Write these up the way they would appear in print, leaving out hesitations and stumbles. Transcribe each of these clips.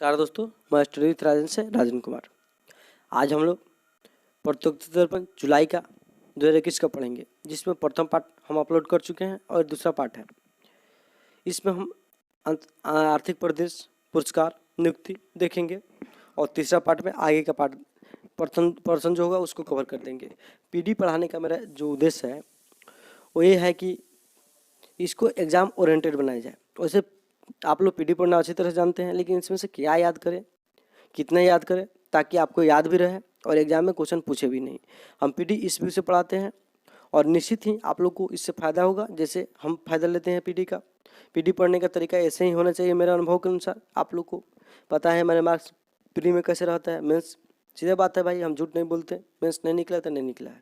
नमस्कार दोस्तों, मैं स्टडी विथ राजन से राजन कुमार। आज हम लोग प्रत्युत्तर दर्पण जुलाई का 2021 का पढ़ेंगे, जिसमें प्रथम पार्ट हम अपलोड कर चुके हैं और दूसरा पार्ट है। इसमें हम आर्थिक प्रदेश पुरस्कार नियुक्ति देखेंगे और तीसरा पार्ट में आगे का पार्ट पर्सन जो होगा उसको कवर कर देंगे। पीडी पढ़ाने का मेरा जो उद्देश्य है वो ये है कि इसको एग्ज़ाम ओरिएंटेड बनाया जाए। वैसे आप लोग पीडी पढ़ना अच्छी तरह से जानते हैं, लेकिन इसमें से क्या याद करें, कितना याद करें, ताकि आपको याद भी रहे और एग्जाम में क्वेश्चन पूछे भी नहीं। हम पीडी इस व्यू से पढ़ाते हैं और निश्चित ही आप लोग को इससे फ़ायदा होगा, जैसे हम फ़ायदा लेते हैं पीडी का। पीडी पढ़ने का तरीका ऐसे ही होना चाहिए मेरे अनुभव के अनुसार। आप लोग को पता है मेरे मार्क्स प्री में कैसे रहता है, मेंस सीधे बात है भाई, हम झूठ नहीं बोलते। मेंस नहीं निकला तो नहीं निकला है,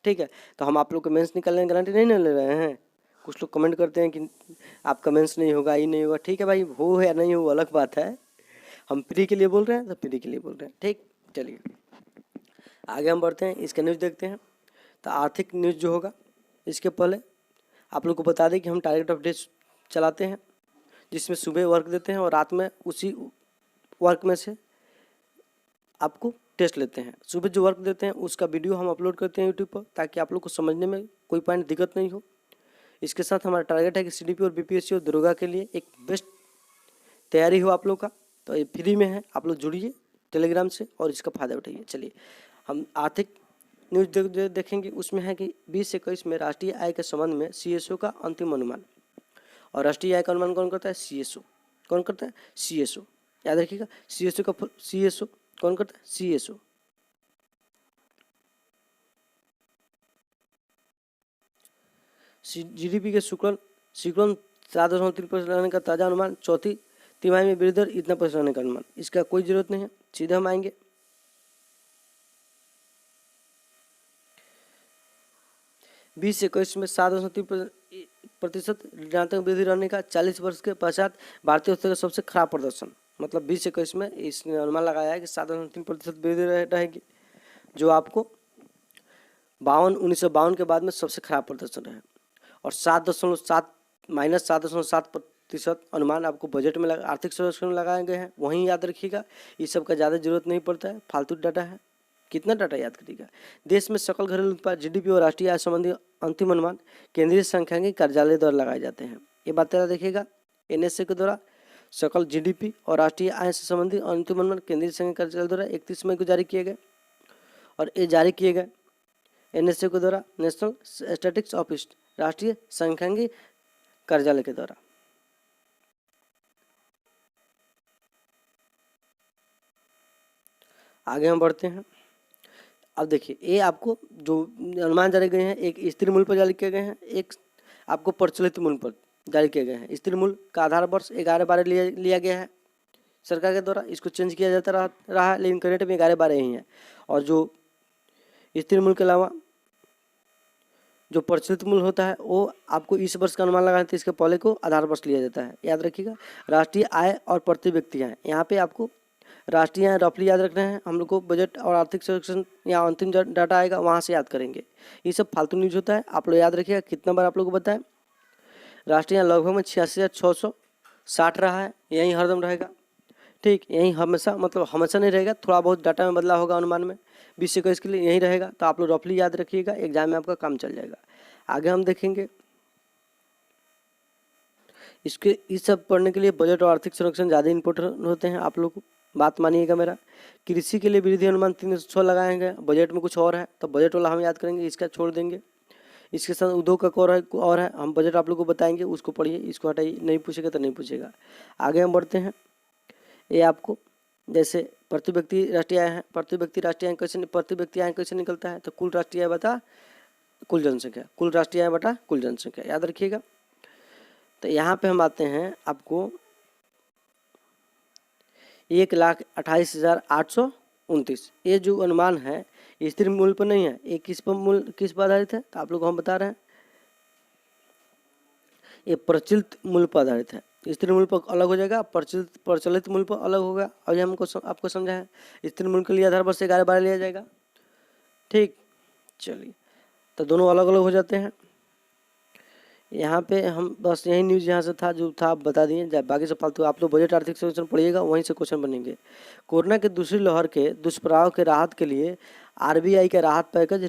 ठीक है। तो हम आप लोग को मेंस निकलने की गारंटी नहीं ना ले रहे हैं। कुछ लोग कमेंट करते हैं कि आपका मेंस नहीं होगा, ये नहीं होगा। ठीक है भाई, हो या नहीं हो अलग बात है। हम प्री के लिए बोल रहे हैं तो प्री के लिए बोल रहे हैं, ठीक। चलिए आगे हम बढ़ते हैं, इसका न्यूज़ देखते हैं। तो आर्थिक न्यूज़ जो होगा, इसके पहले आप लोग को बता दें कि हम टारगेट ऑफ डे चलाते हैं, जिसमें सुबह वर्क देते हैं और रात में उसी वर्क में से आपको टेस्ट लेते हैं। सुबह जो वर्क देते हैं उसका वीडियो हम अपलोड करते हैं यूट्यूब पर, ताकि आप लोग को समझने में कोई पॉइंट दिक्कत नहीं हो। इसके साथ हमारा टारगेट है कि सीडीपी और बीपीएससी और दरोगा के लिए एक बेस्ट तैयारी हो आप लोग का। तो ये फ्री में है, आप लोग जुड़िए टेलीग्राम से और इसका फ़ायदा उठाइए। चलिए हम आर्थिक न्यूज़ देखेंगे। उसमें है कि 20 से 21 में राष्ट्रीय आय के संबंध में सीएसओ का अंतिम अनुमान। और राष्ट्रीय आय का अनुमान कौन करता है? सीएसओ। कौन करता है? सीएसओ। याद रखिएगा, सीएसओ का सीएसओ कौन करता है? सीएसओ। जीडीपी के शुक्ल 7.3% रहने का ताज़ा अनुमान। चौथी तिमाही में वृद्धि दर इतना % रहने का अनुमान। इसका कोई जरूरत नहीं है, सीधे हम आएंगे। बीस से 21 में 7.3% ऋणात्मक वृद्धि रहने का। 40 वर्ष के पश्चात भारतीय अर्थव्यवस्था का सबसे खराब प्रदर्शन। मतलब 20 से 21 में इसने अनुमान लगाया है कि 7.3% वृद्धि रहेगी, जो आपको 1952 के बाद में सबसे खराब प्रदर्शन है। और 7.7% अनुमान आपको बजट में आर्थिक सर्वेक्षण में लगाए गए हैं, वहीं याद रखिएगा। इस सब का ज़्यादा जरूरत नहीं पड़ता है, फालतू डाटा है। कितना डाटा याद करिएगा? देश में सकल घरेलू उत्पाद जीडीपी और राष्ट्रीय आय संबंधी अंतिम अनुमान केंद्रीय सांख्यिकी कार्यालय द्वारा लगाए जाते हैं। ये बात याद रखिएगा, एनएसए के द्वारा सकल जीडीपी और राष्ट्रीय आय से संबंधित अंतिम अनुमान केंद्रीय सांख्यिकी कार्यालय द्वारा 31 मई को जारी किए गए। और ये जारी किए गए एनएसए के द्वारा, नेशनल स्टैटिस्टिक्स ऑफिस, राष्ट्रीय सांख्यिकी कार्यालय के द्वारा। आगे हम बढ़ते हैं। अब देखिए, ये आपको जो अनुमान जारी गए हैं, एक स्थिर मूल्य पर जारी किए गए हैं, एक आपको प्रचलित मूल्य पर जारी किए गए हैं। स्थिर मूल्य का आधार वर्ष 11/12 लिया गया है सरकार के द्वारा। इसको चेंज किया जाता रहा है, लेकिन करंट में 11/12 ही है। और जो स्थिर मूल्य के अलावा जो प्रचलित मूल्य होता है वो आपको इस वर्ष का अनुमान लगाना है, तो इसके पहले को आधार वर्ष लिया जाता है। याद रखिएगा, राष्ट्रीय आय और प्रति व्यक्ति आय, यहाँ पे आपको राष्ट्रीय आय रफली याद रखना है। हम लोग को बजट और आर्थिक सर्वेक्षण या अंतिम डाटा आएगा, वहाँ से याद करेंगे। ये सब फालतू न्यूज होता है, आप लोग याद रखिएगा। कितना बार आप लोग को बताएं, राष्ट्रीय आय लगभग में 86,660 रहा है, यही हरदम रहेगा, ठीक। यही हमेशा, मतलब हमेशा नहीं रहेगा, थोड़ा बहुत डाटा में बदलाव होगा अनुमान में। 20 से 21 के लिए यही रहेगा, तो आप लोग रफली याद रखिएगा, एग्जाम में आपका काम चल जाएगा। आगे हम देखेंगे, इसके इस सब पढ़ने के लिए बजट और आर्थिक संरक्षण ज़्यादा इंपॉर्टेंट होते हैं। आप लोग बात मानिएगा मेरा। कृषि के लिए वृद्धि अनुमान 306 लगाए गए, बजट में कुछ और है, तो बजट वाला हम याद करेंगे, इसका छोड़ देंगे। इसके साथ उद्योग का और है, हम बजट आप लोग को बताएंगे, उसको पढ़िए, इसको हटाइए, नहीं पूछेगा तो नहीं पूछेगा। आगे हम बढ़ते हैं। ये आपको जैसे प्रति व्यक्ति राष्ट्रीय आय है, प्रति व्यक्ति राष्ट्रीय आय कैसे निकलता है? तो कुल राष्ट्रीय आय बता कुल जनसंख्या, कुल राष्ट्रीय आय बटा कुल जनसंख्या, याद रखिएगा। तो यहाँ पे हम आते हैं, आपको 1,28,829, ये जो अनुमान है स्थिर मूल्य पर नहीं है, ये किस पर आधारित है? तो आप लोग को हम बता रहे हैं, ये प्रचलित मूल्य पर आधारित है। स्थिर मूल्य पर अलग हो जाएगा, प्रचलित मूल्य पर अलग होगा। और ये हमको आपको समझा है। स्थिर मूल्य के लिए आधार वर्ष 11/12 लिया जाएगा, ठीक। चलिए, तो दोनों अलग अलग हो जाते हैं। यहाँ पे हम बस यही न्यूज़ यहाँ से था जो था आप बता दिए, बाकी सब फालतू आप लोग बजट आर्थिक सर्वेक्षण पढ़िएगा, वहीं से क्वेश्चन बनेंगे। कोरोना के दूसरी लहर के दुष्प्रभाव के राहत के लिए आरबीआई का राहत पैकेज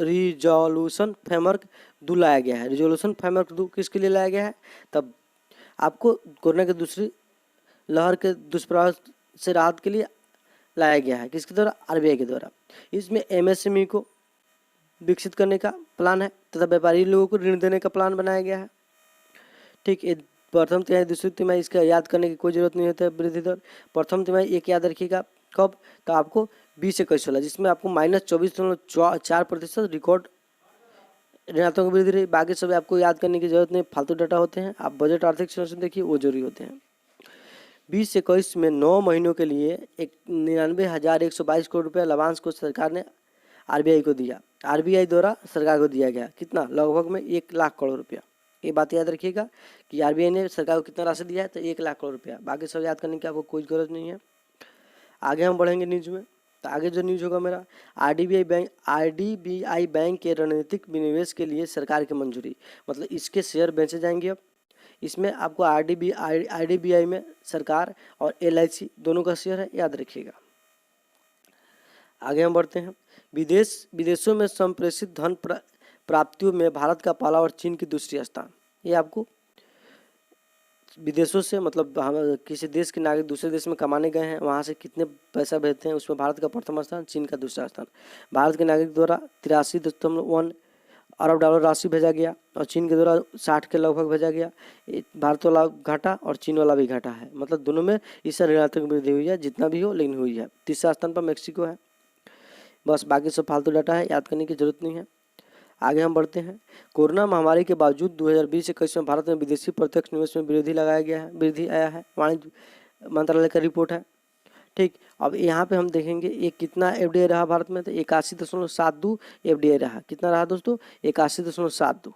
रिजोल्यूशन फ्रेमवर्क 2 लाया गया है। रिजोल्यूशन फ्रेमवर्क 2 किसके लिए लाया गया है? तब आपको कोरोना के दूसरी लहर के दुष्प्रभाव से राहत के लिए लाया गया है। किसके द्वारा? आरबीआई के द्वारा। इसमें एमएसएमई को विकसित करने का प्लान है तथा व्यापारी लोगों को ऋण देने का प्लान बनाया गया है। ठीक, ये प्रथम तिमाही दूसरी तिमाही, इसका याद करने की कोई जरूरत नहीं होता है। वृद्धि दर प्रथम तिमाही एक याद रखिएगा कब, तो आपको 2021-16 जिसमें आपको -24.4% रिकॉर्ड ऋणात्मक वृद्धि रही। बाकी सब आपको याद करने की जरूरत नहीं, फालतू डाटा होते हैं। आप बजट आर्थिक सर्वेक्षण देखिए, वो जरूरी होते हैं। 2021 में 9 महीनों के लिए 99,122 करोड़ रुपया लाभांश को सरकार ने आरबीआई को दिया। आरबीआई द्वारा सरकार को दिया गया कितना? लगभग में 1 लाख करोड़ रुपया। ये बात याद रखिएगा कि आरबीआई ने सरकार को कितना राशि दिया है, तो 1 लाख करोड़ रुपया। बाकी सब याद करने की आपको कोई जरूरत नहीं है। आगे हम बढ़ेंगे न्यूज में, तो आगे जो न्यूज होगा मेरा, आरडीबीआई बैंक के रणनीतिक विनिवेश के लिए सरकार की मंजूरी, मतलब इसके शेयर बेचे जाएंगे अब। इसमें आपको आरडीबीआई में सरकार और एलआईसी दोनों का शेयर है, याद रखिएगा। आगे हम बढ़ते हैं। विदेशों में संप्रेषित धन प्राप्तियों में भारत का पहला और चीन की दूसरी स्थान। ये आपको विदेशों से मतलब हम किसी देश के नागरिक दूसरे देश में कमाने गए हैं, वहाँ से कितने पैसा भेजते हैं, उसमें भारत का प्रथम स्थान, चीन का दूसरा स्थान। भारत के नागरिक द्वारा 83.1 अरब डॉलर राशि भेजा गया और चीन के द्वारा 60 के लगभग भेजा गया। भारत वाला घाटा और चीन वाला भी घाटा है, मतलब दोनों में इससे ऋणात्मक वृद्धि हुई है, जितना भी हो लेकिन हुई है। तीसरा स्थान पर मैक्सिको है। बस बाकी सब फालतू डाटा है, याद करने की जरूरत नहीं है। आगे हम बढ़ते हैं। कोरोना महामारी के बावजूद 2020-21 में भारत में विदेशी प्रत्यक्ष निवेश में वृद्धि आया है, वाणिज्य मंत्रालय का रिपोर्ट है। ठीक, अब यहाँ पे हम देखेंगे ये कितना एफडीआई रहा भारत में, तो 81.72 एफडीआई रहा। कितना रहा दोस्तों? 81.72,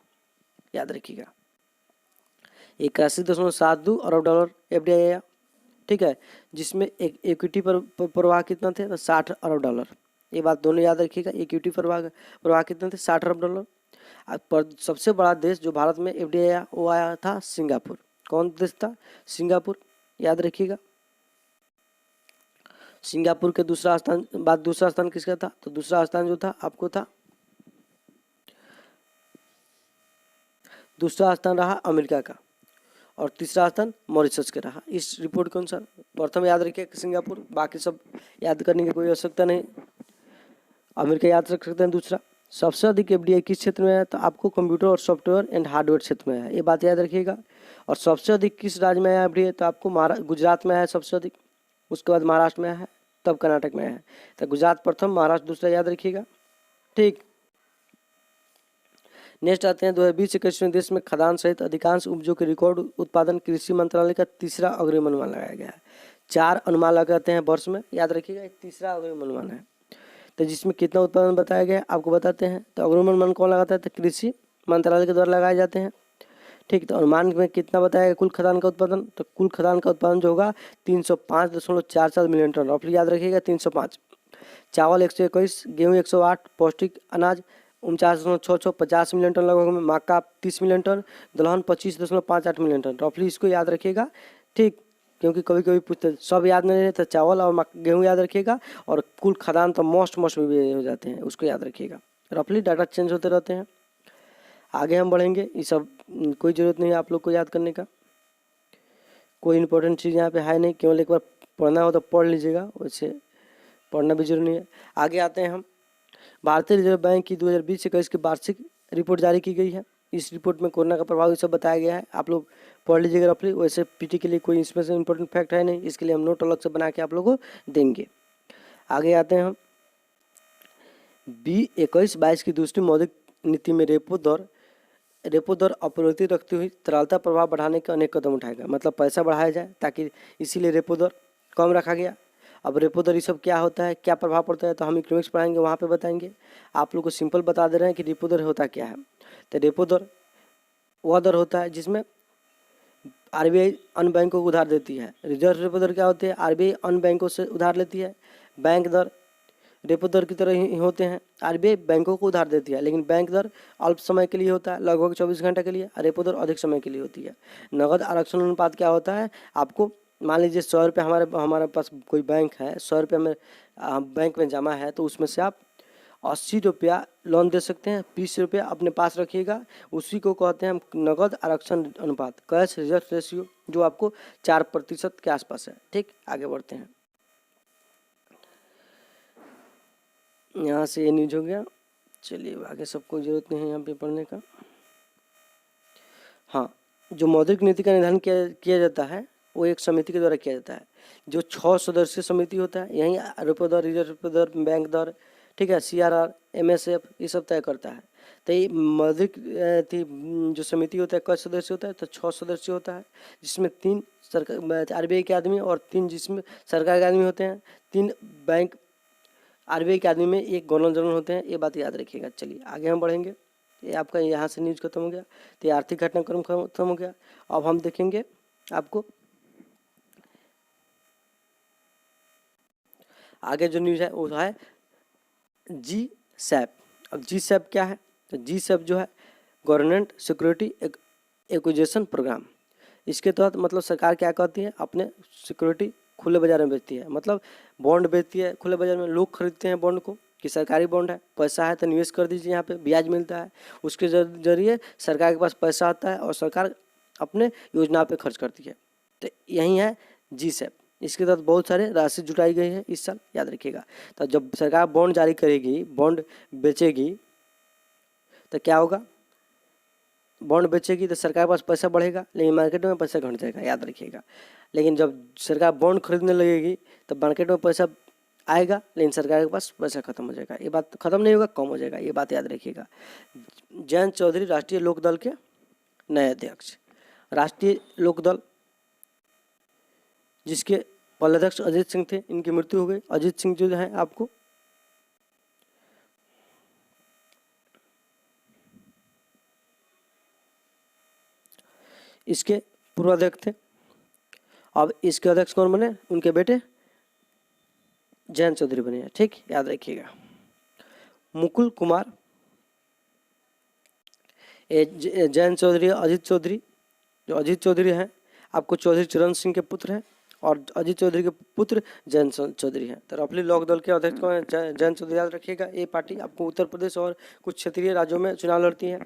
याद रखिएगा। 81.72 अरब डॉलर एफडीआई आया। ठीक है, जिसमें एक इक्विटी पर प्रवाह कितना थे? तो 60 अरब डॉलर। ये बात दोनों याद रखिएगा। इक्विटी प्रवाह कितने थे? 60 अरब डॉलर। पर सबसे बड़ा देश जो भारत में एफडीआई आया वो आया था सिंगापुर। कौन देश था? सिंगापुर, याद रखिएगा। सिंगापुर के दूसरा स्थान किसका था? तो दूसरा स्थान जो था आपको था, दूसरा स्थान रहा अमेरिका का और तीसरा स्थान मॉरिशस का रहा। इस रिपोर्ट के अनुसार प्रथम याद रखिए सिंगापुर, बाकी सब याद करने की कोई आवश्यकता नहीं। अमेरिका याद रख सकते हैं। दूसरा, सबसे अधिक एफडीआई किस क्षेत्र में है? तो आपको कंप्यूटर और सॉफ्टवेयर एंड हार्डवेयर क्षेत्र में है, ये बात याद रखिएगा। और सबसे अधिक किस राज्य में है एफडीआई? तो आपको गुजरात में है सबसे अधिक, उसके बाद महाराष्ट्र में है, तब कर्नाटक में है। तो गुजरात प्रथम, महाराष्ट्र दूसरा, याद रखिएगा। ठीक, नेक्स्ट आते हैं 2020-21 में देश में खदान सहित अधिकांश उपजों के रिकॉर्ड उत्पादन कृषि मंत्रालय का तीसरा अग्रिम अनुमान लगाया गया है। 4 अनुमान लगाते हैं वर्ष में, याद रखिएगा। तीसरा अग्रिम अनुमान है, तो जिसमें कितना उत्पादन बताया गया है आपको बताते हैं। तो अग्रिम अनुमान कौन लगाता है? तो कृषि मंत्रालय के द्वारा लगाए जाते हैं। ठीक, तो अनुमान में कितना बताया गया कुल खदान का उत्पादन? तो कुल खदान का उत्पादन जो होगा 305.44 मिलियन टन, रफली याद रखिएगा 305। चावल 121, गेहूँ 108, पौष्टिक अनाज 49.66 50 मिलियन टन लगभग में, मक्का 30 मिलियन टन, दलहन 25.58 मिलियन टन, रफली इसको याद रखिएगा। ठीक, क्योंकि कभी कभी पूछते, सब याद नहीं रहता। चावल और गेहूँ याद रखिएगा और कुल खदान तो मोस्ट भी हो जाते हैं, उसको याद रखिएगा। रफली डाटा चेंज होते रहते हैं। आगे हम बढ़ेंगे, ये सब कोई ज़रूरत नहीं है आप लोग को याद करने का, कोई इंपॉर्टेंट चीज़ यहाँ पे है नहीं, केवल एक बार पढ़ना हो तो पढ़ लीजिएगा, वैसे पढ़ना भी जरूरी नहीं है। आगे आते हैं हम। भारतीय रिजर्व बैंक की 2020-21 की वार्षिक रिपोर्ट जारी की गई है। इस रिपोर्ट में कोरोना का प्रभाव ये सब बताया गया है, आप लोग पढ़ लीजिएगा रफली। वैसे पीटी के लिए कोई इसमें से इंपॉर्टेंट फैक्ट है नहीं, इसके लिए हम नोट अलग से बना के आप लोगों को देंगे। आगे आते हैं हम। 21-22 की दूसरी मौद्रिक नीति में रेपो दर अपरिवर्तित रखते हुए तरलता प्रभाव बढ़ाने के अनेक कदम उठाएगा, मतलब पैसा बढ़ाया जाए ताकि, इसीलिए रेपो दर कम रखा गया। अब रेपो दर ये सब क्या होता है, क्या प्रभाव पड़ता है, तो हम इकोनॉमिक्स पढ़ाएंगे, वहाँ पे बताएंगे। आप लोग को सिंपल बता दे रहे हैं कि रेपो दर होता क्या है। तो रेपो दर वह दर होता है जिसमें आरबीआई अन्य बैंकों को उधार देती है। रिजर्व रेपो दर क्या होती है? आरबीआई अन्य बैंकों से उधार लेती है। बैंक दर रेपो दर की तरह ही होते हैं। आरबीआई बैंकों को उधार देती है, लेकिन बैंक दर अल्प समय के लिए होता है, लगभग 24 घंटे के लिए। रेपो दर अधिक समय के लिए होती है। नगद आरक्षण अनुपात क्या होता है? आपको मान लीजिए 100 रुपये हमारे पास कोई बैंक है, 100 रुपये में बैंक में जमा है, तो उसमें से आप 80 रुपया लोन दे सकते हैं, 20 रुपया अपने पास रखिएगा। उसी को कहते हैं हम नगद आरक्षण अनुपात, कैश रिजर्व रेशियो, जो आपको 4% के आसपास है। ठीक, आगे बढ़ते हैं। यहाँ से ये न्यूज हो गया। चलिए आगे, सबको जरूरत नहीं है यहाँ पे पढ़ने का। हाँ, जो मौद्रिक नीति का निर्धारण किया जाता है वो एक समिति के द्वारा किया जाता है, जो 6 सदस्यीय समिति होता है। यहीं रेपो दर, रिजर्व रेपो दर, बैंक दर, ठीक है, CRR, MSF, ये सब तय करता है। तो ये मौद्रिक जो समिति होता है कई सदस्य होता है? तो 6 सदस्य होता है, जिसमें 3 सरकार RBI के आदमी और 3 जिसमें सरकार के आदमी होते हैं। 3 बैंक RBI के आदमी में एक गवर्नर जनरल होते हैं। ये बात याद रखिएगा। चलिए आगे हम बढ़ेंगे। ये आपका यहाँ से न्यूज खत्म हो गया, तो ये आर्थिक घटनाक्रम खत्म हो गया। अब हम देखेंगे आपको आगे जो न्यूज है वो है GSAP। अब GSAP क्या है? तो GSAP जो है गवर्नमेंट सिक्योरिटी एक्विजिशन प्रोग्राम। इसके तहत मतलब सरकार क्या करती है? अपने सिक्योरिटी खुले बाजार में बेचती है, मतलब बॉन्ड बेचती है खुले बाजार में। लोग खरीदते हैं बॉन्ड को कि सरकारी बॉन्ड है, पैसा है तो निवेश कर दीजिए, यहाँ पे ब्याज मिलता है। उसके जरिए सरकार के पास पैसा आता है और सरकार अपने योजना पे खर्च करती है। तो यही है GSAP। इसके तहत बहुत सारे राशि जुटाई गई है इस साल, याद रखिएगा। तो जब सरकार बॉन्ड जारी करेगी, बॉन्ड बेचेगी, तो क्या होगा? बॉन्ड बेचेगी तो सरकार के पास पैसा बढ़ेगा, लेकिन मार्केट में पैसा घट जाएगा, याद रखिएगा। लेकिन जब सरकार बॉन्ड खरीदने लगेगी तो मार्केट में पैसा आएगा, लेकिन सरकार के पास पैसा खत्म हो जाएगा। ये बात खत्म नहीं होगा, कम हो जाएगा, ये बात याद रखिएगा। जयंत चौधरी राष्ट्रीय लोकदल के नए अध्यक्ष। राष्ट्रीय लोकदल जिसके पहले अध्यक्ष अजीत सिंह थे, इनकी मृत्यु हो गई। अजीत सिंह जो है आपको इसके पूर्व अध्यक्ष थे। अब इसके अध्यक्ष कौन बने? उनके बेटे जयंत चौधरी बने हैं। ठीक, याद रखिएगा। मुकुल कुमार, जयंत चौधरी, अजीत चौधरी, जो अजीत चौधरी हैं आपको चौधरी चरण सिंह के पुत्र हैं, और अजीत चौधरी के पुत्र जयंत चौधरी हैं। तो रफली लोक दल के अध्यक्ष कौन है? जयंत चौधरी, याद रखिएगा। ये पार्टी आपको उत्तर प्रदेश और कुछ क्षेत्रीय राज्यों में चुनाव लड़ती है,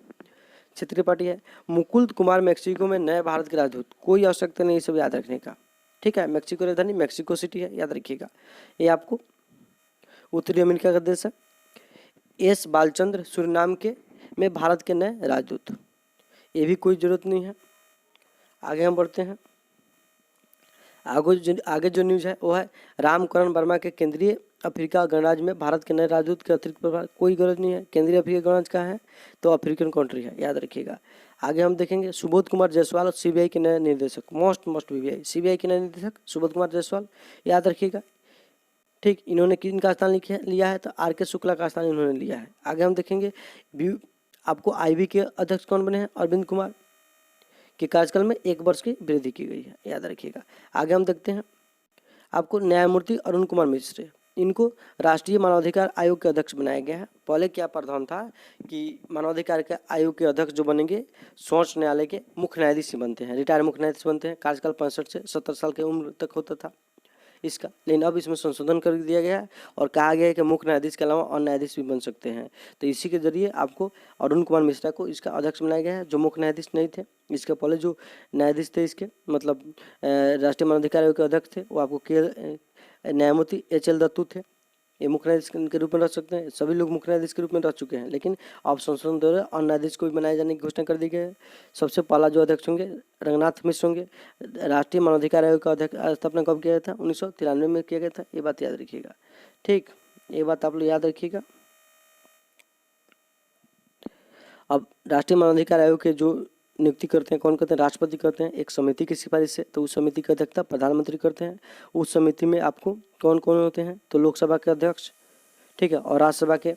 क्षेत्रीय पार्टी है। मुकुल कुमार मैक्सिको में नए भारत के राजदूत। कोई आवश्यकता नहीं सब याद रखने का, ठीक है। मैक्सिको राजधानी मैक्सिको सिटी है, याद रखिएगा। ये आपको उत्तरी अमेरिका का देश है। एस बालचंद्र सूरीनाम के में भारत के नए राजदूत। ये भी कोई जरूरत नहीं है। आगे हम बढ़ते हैं। आगे जो न्यूज है वो है रामकरण वर्मा के केंद्रीय अफ्रीका गणराज्य में भारत के नए राजदूत के अतिरिक्त प्रभार। कोई गरज नहीं है। केंद्रीय अफ्रीका गणराज्य का है तो अफ्रीकन कंट्री है, याद रखिएगा। आगे हम देखेंगे सुबोध कुमार जायसवाल CBI के नए निर्देशक। मोस्ट BBI CBI के नए निर्देशक सुबोध कुमार जायसवाल, याद रखिएगा। ठीक, इन्होंने किन का स्थान लिया है? तो RK शुक्ला का स्थान इन्होंने लिया है। आगे हम देखेंगे आपको IB के अध्यक्ष कौन बने हैं? अरविंद कुमार के कार्यकाल में 1 वर्ष की वृद्धि की गई है, याद रखिएगा। आगे हम देखते हैं आपको न्यायमूर्ति अरुण कुमार मिश्र, इनको राष्ट्रीय मानवाधिकार आयोग के अध्यक्ष बनाया गया है। पहले क्या प्रावधान था कि मानवाधिकार के आयोग के अध्यक्ष जो बनेंगे सर्वोच्च न्यायालय के मुख्य न्यायाधीश बनते हैं, रिटायर्ड मुख्य न्यायाधीश बनते हैं। कार्यकाल 65 से 70 साल की उम्र तक होता था इसका, लेकिन अब इसमें संशोधन कर दिया गया है और कहा गया है कि मुख्य न्यायाधीश के अलावा और न्यायाधीश भी बन सकते हैं। तो इसी के जरिए आपको अरुण कुमार मिश्रा को इसका अध्यक्ष बनाया गया है, जो मुख्य न्यायाधीश नहीं थे। इसके पहले जो न्यायाधीश थे इसके मतलब राष्ट्रीय मानवाधिकार आयोग के अध्यक्ष थे वो आपको न्यायमूर्ति HL दत्तू थे। ये मुख्य न्यायाधीश के रूप में रह सकते हैं। सभी लोग मुख्य न्यायाधीश के रूप में रह चुके हैं, लेकिन अब संशोधन द्वारा और न्यायाधीश को भी बनाए जाने की घोषणा कर दी गई है। सबसे पहला जो अध्यक्ष होंगे रंगनाथ मिश्र होंगे। राष्ट्रीय मानवाधिकार आयोग का अध्यक्ष स्थापना कब किया गया था? 1993 में किया गया था। ये बात याद रखिएगा। ठीक, ये बात आप लोग याद रखिएगा। अब राष्ट्रीय मानवाधिकार आयोग के जो नियुक्ति करते हैं कौन करते हैं? राष्ट्रपति करते हैं एक समिति की सिफारिश से। तो उस समिति की अध्यक्षता प्रधानमंत्री करते हैं। उस समिति में आपको कौन कौन होते हैं? तो लोकसभा के अध्यक्ष, ठीक है, और राज्यसभा के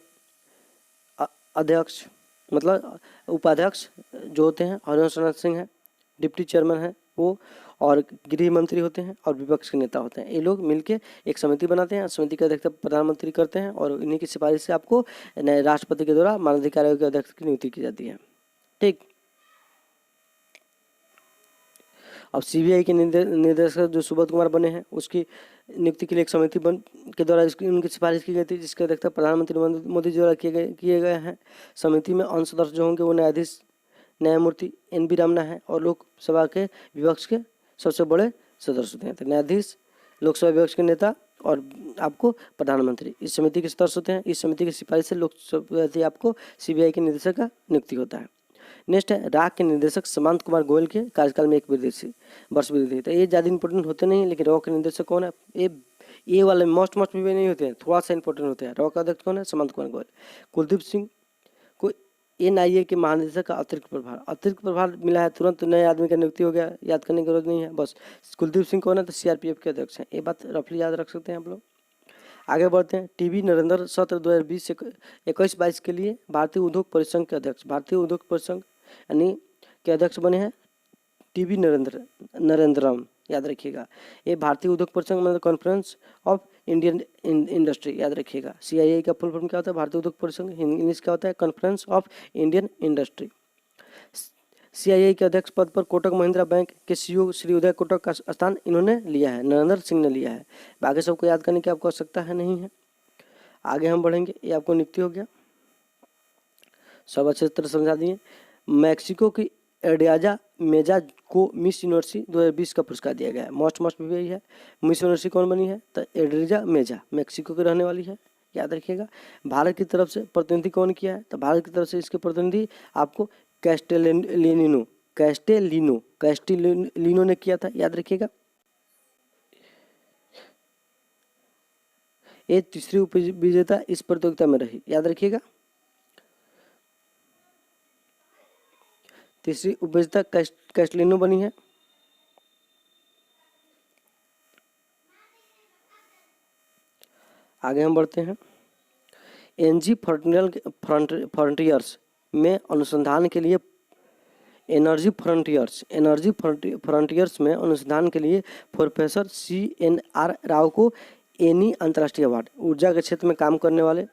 अध्यक्ष मतलब उपाध्यक्ष जो होते हैं हरिवंश नाथ सिंह है। डिप्टी चेयरमैन है वो और गृह मंत्री होते हैं और विपक्ष के नेता होते हैं। ये लोग मिलके एक समिति बनाते हैं, समिति का अध्यक्ष प्रधानमंत्री करते हैं और इन्हीं की सिफारिश से आपको राष्ट्रपति के द्वारा मानवाधिकार आयोग के अध्यक्ष की नियुक्ति की जाती है। ठीक, अब सीबीआई के निदेशक जो सुबोध कुमार बने हैं उसकी नियुक्ति के लिए एक समिति के द्वारा उनकी सिफारिश की गई थी, जिसके अध्यक्षता प्रधानमंत्री मोदी जी द्वारा किए गए हैं। समिति में अन्य सदस्य जो होंगे वो न्यायमूर्ति NV रामना है और लोकसभा के विपक्ष के सबसे बड़े सदस्य होते हैं। तो न्यायाधीश, लोकसभा विपक्ष के नेता और आपको प्रधानमंत्री इस समिति के सदस्य होते हैं। इस समिति की सिफारिश से लोकसभा आपको सीबीआई के निदेशक का नियुक्ति होता है। नेक्स्ट है राग के निदेशक समांत कुमार गोयल के कार्यकाल में 1 वर्ष वृद्धि थी। तो ये ज़्यादा इंपॉर्टेंट होते नहीं, लेकिन रॉ के निदेशक कौन है, ये वाले मोस्ट भी नहीं होते हैं, थोड़ा सा इंपॉर्टेंट होते हैं। रॉ का अध्यक्ष कौन है, समांत कुमार गोयल। कुलदीप सिंह को NIA के महानिदेशक का अतिरिक्त प्रभार मिला है, तुरंत नए आदमी का नियुक्ति हो गया, याद करने की जरूरत नहीं है। बस कुलदीप सिंह कौन है, तो CRPF के अध्यक्ष हैं। ये बात रफली याद रख सकते हैं आप लोग। आगे बढ़ते हैं। TB नरेंद्र सत्र 2020-21-22 के लिए भारतीय उद्योग परिसंघ के अध्यक्ष, भारतीय उद्योग परिसंघ यानी के अध्यक्ष बने हैं TB नरेंद्रम, याद रखिएगा। ये भारतीय उद्योग परिसंघ मतलब कॉन्फ्रेंस ऑफ इंडियन इंडस्ट्री, याद रखिएगा। CIA का फुल फॉर्म क्या होता है, भारतीय उद्योग परिसंघ, इंग्लिश क्या होता है, conference of Indian industry. CIA के अध्यक्ष पद पर कोटक महिंद्रा बैंक के CEO श्री उदय कोटक का स्थान इन्होंने लिया है, नरेंद्र सिंह ने लिया है। बाकी सबको याद करने की आपको आवश्यकता है नहीं है। आगे हम बढ़ेंगे, ये आपको नियुक्ति हो गया, सब अच्छे तरह समझा दिए। मैक्सिको की एडियाजा मेजा को मिस यूनिवर्सिटी 2020 का पुरस्कार दिया गया है। मोस्ट भी यही है। मिस यूनिवर्सिटी कौन बनी है, तो एडियाजा मेजा मैक्सिको की रहने वाली है, याद रखिएगा। भारत की तरफ से प्रतिनिधि कौन किया है, तो भारत की तरफ से इसके प्रतिनिधि आपको कैस्टेलिनो ने किया था, याद रखिएगा। ये तीसरी उपविजेता इस प्रतियोगिता में रही, याद रखिएगा। तीसरी उपविजेता कैस्टेलिनो बनी है। आगे हम बढ़ते हैं। NG फ्रंटियर्स में अनुसंधान के लिए एनर्जी फ्रंटियर्स में अनुसंधान के लिए प्रोफेसर CNR राव को एनी अंतर्राष्ट्रीय अवार्ड, ऊर्जा के क्षेत्र में काम करने वाले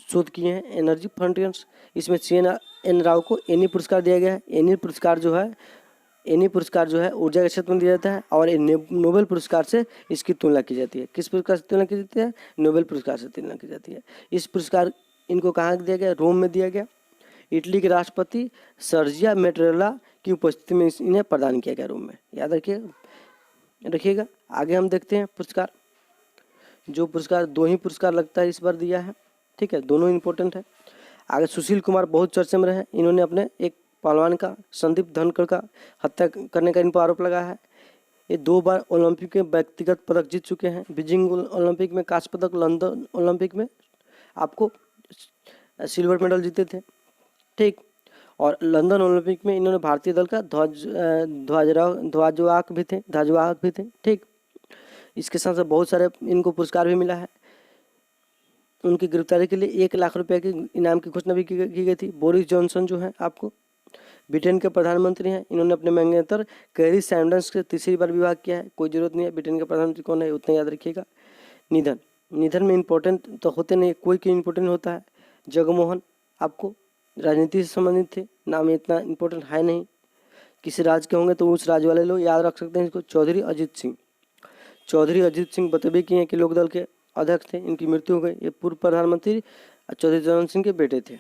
शोध किए हैं एनर्जी फ्रंटियर्स। इसमें CNR राव को एनी पुरस्कार दिया गया है। एनी पुरस्कार जो है ऊर्जा के क्षेत्र में दिया जाता है और नोबेल पुरस्कार से इसकी तुलना की जाती है। किस पुरस्कार से तुलना की जाती है, नोबेल पुरस्कार से तुलना की जाती है। इस पुरस्कार इनको कहाँ दिया गया, रोम में दिया गया। इटली के राष्ट्रपति सर्जिया मेट्रेला की उपस्थिति में इन्हें प्रदान किया गया रोम में, याद रखिएगा। आगे हम देखते हैं पुरस्कार। जो पुरस्कार 2 ही पुरस्कार लगता है इस बार दिया है, ठीक है, दोनों इंपॉर्टेंट है। आगे सुशील कुमार बहुत चर्चा में रहे। इन्होंने अपने एक पहलवान का, संदीप धनखड़ का हत्या करने का इन पर आरोप लगा है। ये 2 बार ओलंपिक में व्यक्तिगत पदक जीत चुके हैं। बीजिंग ओलंपिक में कांस्य पदक, लंदन ओलंपिक में आपको सिल्वर मेडल जीते थे, ठीक। और लंदन ओलंपिक में इन्होंने भारतीय दल का ध्वजवाहक भी थे, ठीक। इसके साथ साथ बहुत सारे इनको पुरस्कार भी मिला है। उनकी गिरफ्तारी के लिए 1 लाख रुपए के इनाम की घोषणा भी की गई थी। बोरिस जॉनसन जो है आपको ब्रिटेन के प्रधानमंत्री हैं। इन्होंने अपने मंगेतर कैरी सैंडर्स से तीसरी बार विवाह किया है। कोई जरूरत नहीं है ब्रिटेन के प्रधानमंत्री कौन है उतना याद रखिएगा। निधन में इंपॉर्टेंट तो होते नहीं, कोई इंपॉर्टेंट होता है। जगमोहन आपको राजनीति से संबंधित थे, नाम इतना इंपॉर्टेंट है नहीं। किसी राज्य के होंगे तो उस राज्य वाले लोग याद रख सकते हैं इसको। चौधरी अजीत सिंह बतबे किए हैं कि लोकदल के अध्यक्ष थे, इनकी मृत्यु हो गई। ये पूर्व प्रधानमंत्री चौधरी चरण सिंह के बेटे थे।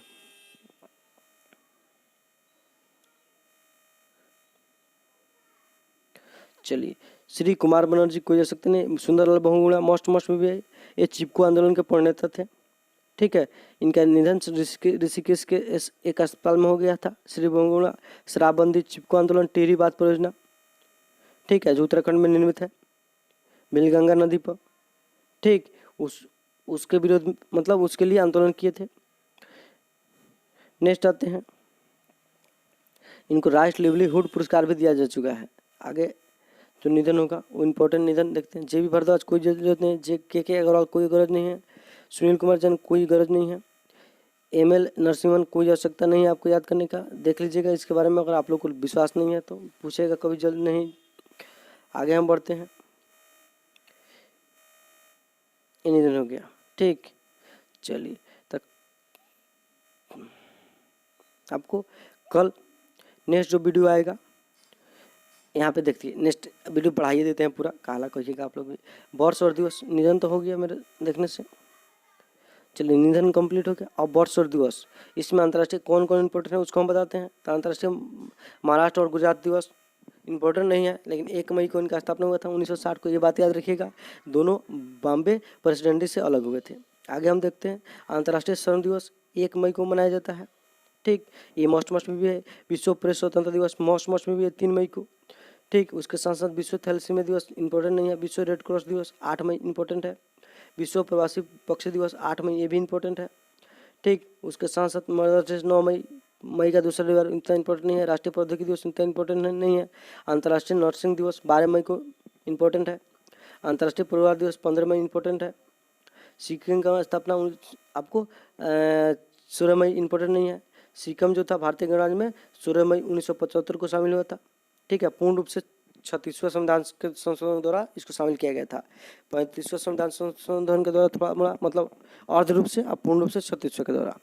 चलिए, श्री कुमार बनर्जी कोई जा सकते नहीं। सुंदरलाल बहुगुणा मोस्ट भी है, ये चिपको आंदोलन के प्रणेता थे, ठीक है। इनका निधन ऋषिकेश के एक अस्पताल में हो गया था। श्री बहुगुणा शराबबंदी, चिपको आंदोलन, टिहरी बांध परियोजना, ठीक है, जो उत्तराखंड में निर्मित है बिलगंगा नदी पर, ठीक। उसके विरोध मतलब उसके लिए आंदोलन किए थे। नेक्स्ट आते हैं, इनको राष्ट्रीय लिवलीहुड पुरस्कार भी दिया जा चुका है। आगे जो निधन होगा वो इम्पोर्टेंट निधन देखते हैं। JB भारद्वाज कोई जरूरत नहीं है। JK अग्रवाल कोई गरज नहीं है। सुनील कुमार जैन कोई गरज नहीं है। ML नरसिम्हन, कोई आवश्यकता नहीं है आपको याद करने का, देख लीजिएगा इसके बारे में। अगर आप लोग को विश्वास नहीं है तो पूछेगा कभी, जल्द नहीं। आगे हम बढ़ते हैं। ये निधन हो गया, ठीक। चलिए तक आपको कल नेक्स्ट जो वीडियो आएगा यहाँ पे देखिए, नेक्स्ट वीडियो बढ़ाइए देते हैं पूरा, काला कहिएगा आप लोग भी। वर्ष और दिवस, निधन तो हो गया मेरे देखने से। चलिए निधन कंप्लीट हो गया। और वर्ष और दिवस, इसमें अंतर्राष्ट्रीय कौन कौन इंपॉर्टेंट है उसको हम बताते हैं। तो अंतर्राष्ट्रीय महाराष्ट्र और गुजरात दिवस इंपॉर्टेंट नहीं है, लेकिन 1 मई को इनका स्थापना हुआ था 1960 को, ये बात याद रखिएगा। दोनों बॉम्बे प्रेसिडेंसी से अलग हुए थे। आगे हम देखते हैं, अंतर्राष्ट्रीय श्रम दिवस 1 मई को मनाया जाता है, ठीक। ये मोस्ट में भी है। विश्व प्रेस स्वतंत्रता दिवस मोस्ट में भी है 3 मई को, ठीक। उसके साथ साथ विश्व थैलेसीमिया दिवस इंपॉर्टेंट नहीं है। विश्व रेड क्रॉस दिवस 8 मई इंपॉर्टेंट है। विश्व प्रवासी पक्षी दिवस 8 मई, ये भी इंपॉर्टेंट है, ठीक। उसके साथ साथ मदर्स डे 9 मई का दूसरा रविवार इतना इंपॉर्टेंट नहीं है। राष्ट्रीय प्रौद्योगिकी दिवस इतना इंपॉर्टेंट नहीं है। अंतर्राष्ट्रीय नर्सिंग दिवस 12 मई को इंपॉर्टेंट है। अंतर्राष्ट्रीय परिवार दिवस 15 मई इंपॉर्टेंट है। सिक्किम का स्थापना आपको 16 मई इंपॉर्टेंट नहीं है। सिक्किम जो था भारतीय गणराज्य में 16 मई 1975 को शामिल हुआ था, ठीक है। पूर्ण रूप से 36वां संविधान के संशोधन द्वारा इसको शामिल किया गया था। 35वां संविधान संशोधन के द्वारा थोड़ा बड़ा मतलब अर्ध रूप से, अब पूर्ण रूप से 36वां के द्वारा।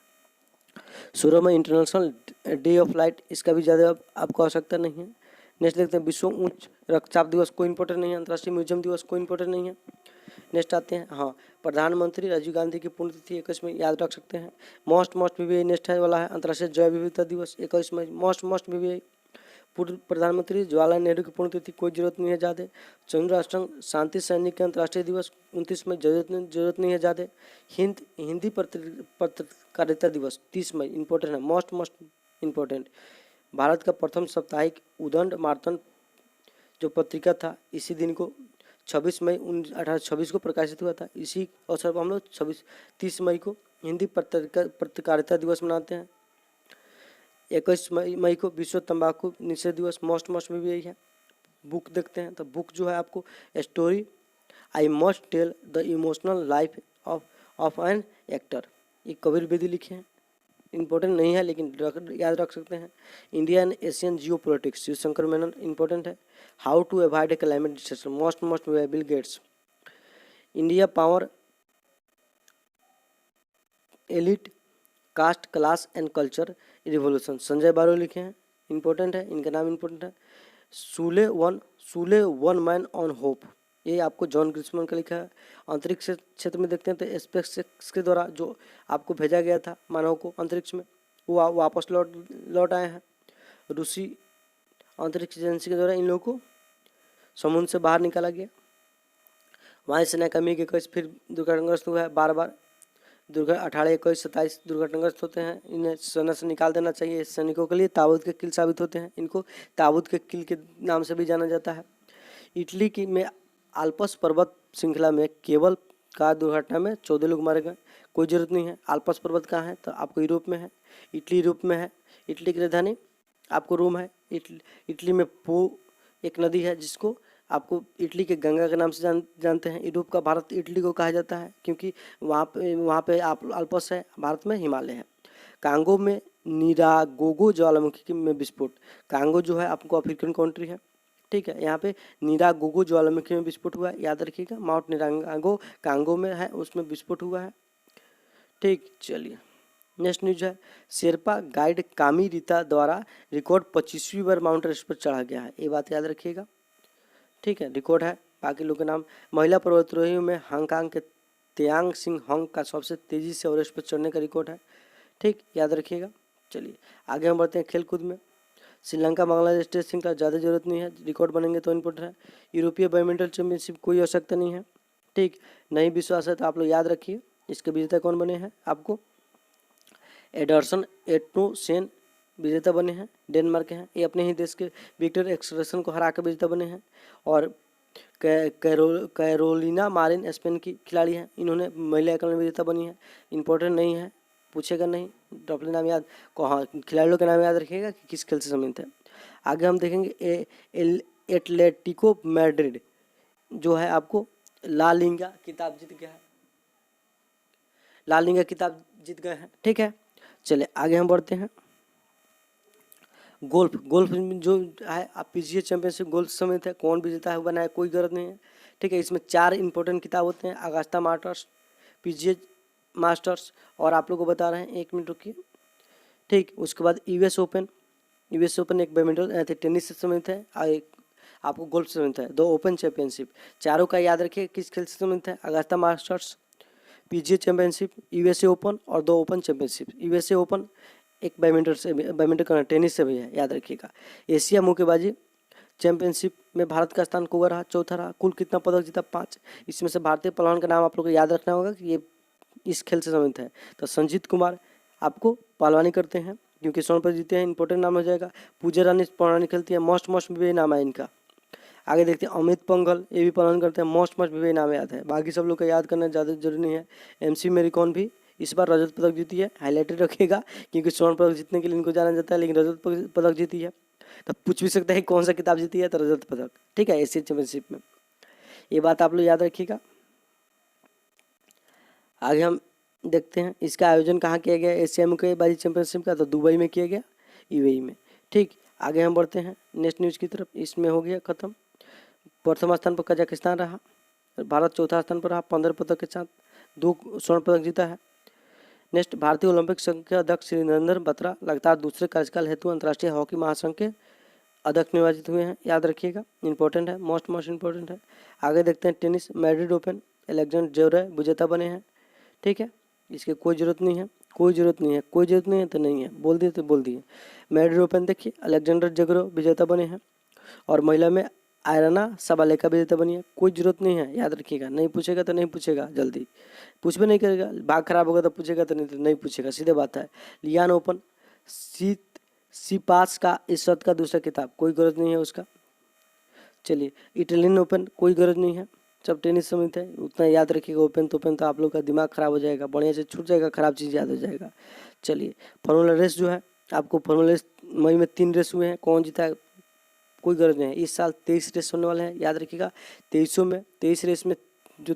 16 मई इंटरनेशनल डे ऑफ लाइट, इसका भी ज़्यादा आपको आवश्यकता नहीं है। नेक्स्ट देखते हैं, विश्व उच्च रक्तचाप दिवस कोई इंपॉर्टेंट नहीं है। अंतर्राष्ट्रीय म्यूजियम दिवस कोई इंपॉर्टेंट नहीं है। नेक्स्ट आते हैं, हाँ, प्रधानमंत्री राजीव गांधी की पुण्यतिथि 21 मई, याद रख सकते हैं। मोस्ट भी नेक्स्ट है वाला है, अंतर्राष्ट्रीय जैव विविधता दिवस 21 मई। मोस्ट भी पूर्व प्रधानमंत्री जवाहरलाल नेहरू की पुण्यतिथि, कोई जरूरत नहीं है ज़्यादा। चंद्र राष्ट्रंग शांति सैनिक के अंतर्राष्ट्रीय दिवस 29 मई, जरूरत नहीं है ज़्यादा। हिंदी पत्रकारिता दिवस 30 मई इंपॉर्टेंट है, मोस्ट इम्पोर्टेंट। भारत का प्रथम साप्ताहिक उदंड मार्तन जो पत्रिका था, इसी दिन को 26 मई 1826 को प्रकाशित हुआ था। इसी अवसर पर हम लोग 30 मई को हिंदी पत्रकारिता दिवस मनाते हैं। 21 मई को विश्व तंबाकू निषेध दिवस, मोस्ट में भी यही है। बुक देखते हैं, तो बुक जो है आपको story I must tell the emotional life of an actor, ये कबीर बेदी लिखे हैं। इंपॉर्टेंट नहीं है लेकिन याद रख सकते हैं। India and Asian geopolitics, Shivshankar Menon important है। How to avoid a climate disaster, most Bill Gates. India power elite caste class and culture revolution, Sanjaya Baru लिखे हैं, इंपॉर्टेंट है, इनका नाम इंपॉर्टेंट है। सूले वन मैन ऑन होप, ये आपको जॉन ग्रिशमन का लिखा है। अंतरिक्ष क्षेत्र में देखते हैं तो स्पेसएक्स के द्वारा जो आपको भेजा गया था मानव को अंतरिक्ष में, वो वापस लौट आए हैं। रूसी अंतरिक्ष एजेंसी के द्वारा इन लोगों को समुद्र से बाहर निकाला गया। वायु सेना का मिग 21 फिर दुर्घटनाग्रस्त हुआ है, बार 18, 21, 27 दुर्घटनाग्रस्त होते हैं। इन्हें सेना से निकाल देना चाहिए। सैनिकों के लिए ताबूत के किल साबित होते हैं, इनको ताबूत के किल के नाम से भी जाना जाता है। इटली की में आल्प्स पर्वत श्रृंखला में केबल कार दुर्घटना में 14 लोग मारे गए, कोई ज़रूरत नहीं है। आल्प्स पर्वत कहाँ है, तो आपको यूरोप में है, इटली यूरोप में है। इटली की राजधानी आपको रोम है। इटली में पो एक नदी है जिसको आपको इटली के गंगा के नाम से जानते हैं। यूरोप का भारत इटली को कहा जाता है क्योंकि वहाँ पे आल्प्स है, भारत में हिमालय है। कांगो में निरागोगो ज्वालामुखी में विस्फोट, कांगो जो है आपको अफ्रीकन कंट्री है, ठीक है। यहाँ पे निरागोगो ज्वालामुखी में विस्फोट हुआ है, याद रखिएगा। माउंट निरागो कांगो में है, उसमें विस्फोट हुआ है, ठीक। चलिए नेक्स्ट न्यूज है, शेरपा गाइड कामी रीता द्वारा रिकॉर्ड 25वीं बार माउंट एवरेस्ट पर चढ़ा गया है, ये बात याद रखिएगा, ठीक है। रिकॉर्ड है, बाकी लोग के नाम। महिला पर्वतारोहियों में हांगकांग के त्यांग सिंह होंग का सबसे तेज़ी से एवरेस्ट पर चढ़ने का रिकॉर्ड है, ठीक, याद रखिएगा। चलिए आगे हम बढ़ते हैं खेलकूद में। श्रीलंका बांग्लादेश टेस्ट श्रृंखला ज़्यादा जरूरत नहीं है, रिकॉर्ड बनेंगे तो इम्पोर्टेंट है। यूरोपीय बैडमिंटन चैंपियनशिप कोई आवश्यकता नहीं है, ठीक। नहीं विश्वास है तो आप लोग याद रखिए इसके विजेता कौन बने हैं। आपको एडरसन एटोसेन विजेता बने हैं, डेनमार्क के हैं। ये अपने ही देश के विक्टर एक्सरेसन को हरा कर विजेता बने हैं। और कैरोलिना मारिन स्पेन की खिलाड़ी हैं, इन्होंने महिला एकल में विजेता बनी है। इंपॉर्टेंट नहीं है, पूछेगा नहीं, टॉपली नाम याद हाँ खिलाड़ियों के नाम याद रखिएगा कि किस खेल से संबंधित है। आगे हम देखेंगे एटलेटिको मैड्रिड जो है आपको ला लीगा खिताब जीत गया है, ला लीगा खिताब जीत गए हैं, ठीक है। चलिए आगे हम बढ़ते हैं। गोल्फ, गोल्फ में जो है आप पीजीए चैंपियनशिप गोल्फ समित है, कौन विजेता है बनाए कोई गरज नहीं है, ठीक है। इसमें 4 इंपॉर्टेंट किताब होते हैं, अगस्ता मास्टर्स, पीजीए मास्टर्स, और आप लोग को बता रहे हैं, 1 मिनट रुकिए, ठीक। उसके बाद यूएस ओपन, यूएस ओपन एक बैडमिंटन टेनिस से संबंधित है, और एक आपको गोल्फ से संबंधित है। 2 ओपन चैंपियनशिप, चारों का याद रखिए किस खेल से संबंधित है, Augusta Masters, PGA championship, USA open और 2 ओपन चैंपियनशिप। यूएसए ओपन एक बैडमिंटन से, बैडमिंटन टेनिस से भी है, याद रखिएगा। एशिया मुक्केबाजी चैंपियनशिप में भारत का स्थान को रहा, चौथा रहा। कुल कितना पदक जीता, 5। इसमें से भारतीय पहलवान का नाम आप लोग को याद रखना होगा कि ये इस खेल से संबंधित है। तो संजीत कुमार आपको पहलवानी करते हैं, क्योंकि स्वर्ण पदक जीते हैं, इंपॉर्टेंट नाम हो जाएगा। पूजा रानी पहलवानी खेलती है, मोस्ट भी नाम है इनका। आगे देखते हैं अमित पंघल, ये भी पहलवान करते हैं, मोस्ट भी नाम याद है। बाकी सब लोग का याद करना ज़्यादा जरूरी नहीं है। एमसी मेरी कॉन भी इस बार रजत पदक जीती है, हाईलाइटेड रखिएगा, क्योंकि स्वर्ण पदक जीतने के लिए इनको जाना जाता है, लेकिन रजत पदक जीती है। तो पूछ भी सकते हैं कौन सा किताब जीती है, तो रजत पदक, ठीक है, एशियन चैंपियनशिप में। ये बात आप लोग याद रखिएगा। आगे हम देखते हैं इसका आयोजन कहाँ किया गया, एशिया मुक्केबाजी चैंपियनशिप का, तो दुबई में किया गया, यूएई में, ठीक। आगे हम बढ़ते हैं नेक्स्ट न्यूज़ की तरफ। इसमें हो गया खत्म। प्रथम स्थान पर कजाकिस्तान रहा, भारत चौथा स्थान पर रहा 15 पदक के साथ, 2 स्वर्ण पदक जीता है। नेक्स्ट, भारतीय ओलंपिक संघ के अध्यक्ष श्री नरेंद्र बत्रा लगातार दूसरे कार्यकाल हेतु अंतर्राष्ट्रीय हॉकी महासंघ के अध्यक्ष निर्वाचित हुए हैं, याद रखिएगा, इंपॉर्टेंट है, मोस्ट इंपॉर्टेंट है। आगे देखते हैं tennis, Madrid open Alexander Zverev विजेता बने हैं, ठीक है। इसकी कोई ज़रूरत नहीं है, कोई ज़रूरत नहीं है, कोई ज़रूरत नहीं है तो नहीं है, बोल दिए तो बोल दिए। मैड्रिड ओपन देखिए, अलेक्जेंडर ज़वेरेव विजेता बने हैं, और महिला में आयरना सबालेका विजेता बनी है। कोई ज़रूरत नहीं है, याद रखिएगा, नहीं पूछेगा तो नहीं पूछेगा, जल्दी पूछ भी नहीं करेगा, भाग खराब होगा तो पूछेगा, तो नहीं पूछेगा, सीधे बात है। लियान ओपन सीपास का इस शब्द का दूसरा किताब, कोई गरज नहीं है उसका। चलिए, इटालियन ओपन कोई गरज नहीं है, सब टेनिस समित है, उतना याद रखिएगा। ओपन तो आप लोग का दिमाग खराब हो जाएगा, बढ़िया से छूट जाएगा, खराब चीज़ याद हो जाएगा। चलिए, फार्मूला रेस जो है आपको, फार्मूला रेस मई में 3 रेस हुए हैं, कौन जीता है कोई गरज नहीं है। इस साल 23 रेस होने वाले हैं, याद रखिएगा। 23 रेस में जो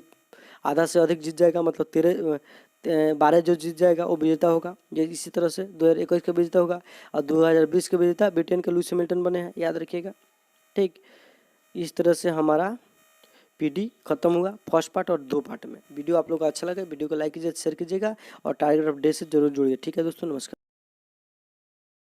आधा से अधिक जीत जाएगा, मतलब 12 जो जीत जाएगा वो विजेता होगा। ये इसी तरह से 2021 का विजेता होगा, और 2020 के विजेता ब्रिटेन के लुईस हैमिल्टन बने हैं, याद रखिएगा, ठीक। इस तरह से हमारा पीडी खत्म हुआ, फर्स्ट पार्ट और 2 पार्ट में। वीडियो आप लोग को अच्छा लगा, वीडियो को लाइक कीजिए, शेयर कीजिएगा, और टारगेट ऑफ डे से जरूर जुड़िए, ठीक है दोस्तों, नमस्कार।